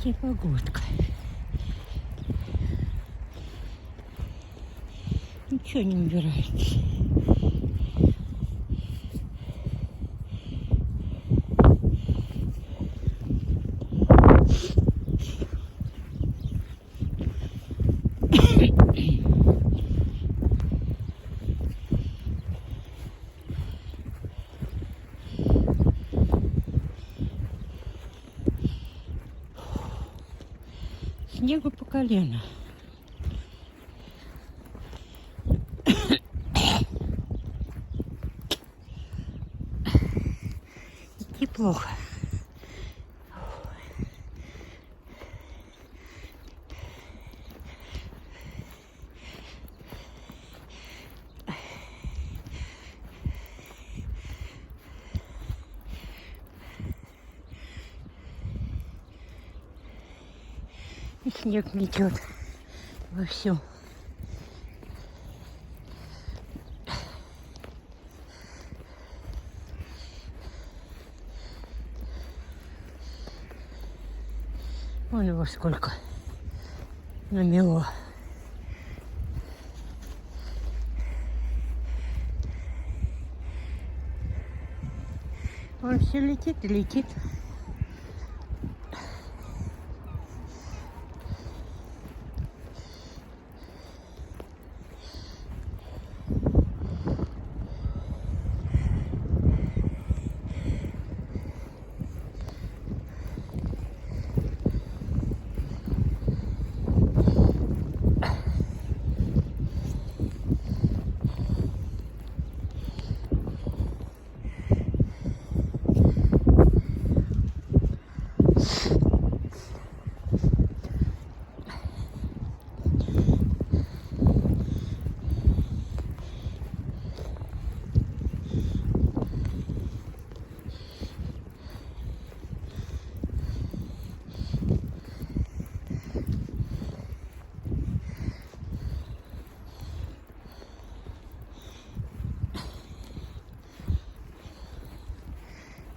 И погодка. Ничего не убирается. Снегу по колено. Идти плохо. И снег метет вовсю. Вон его сколько намело. Он все летит и летит.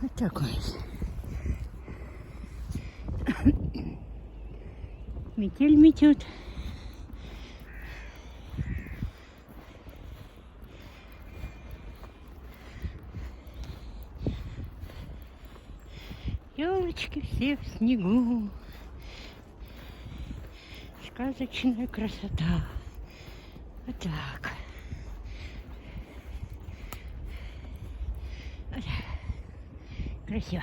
Вот так вот. Метель метет. Елочки все в снегу. Сказочная красота. Вот так. Вот так. Красиво.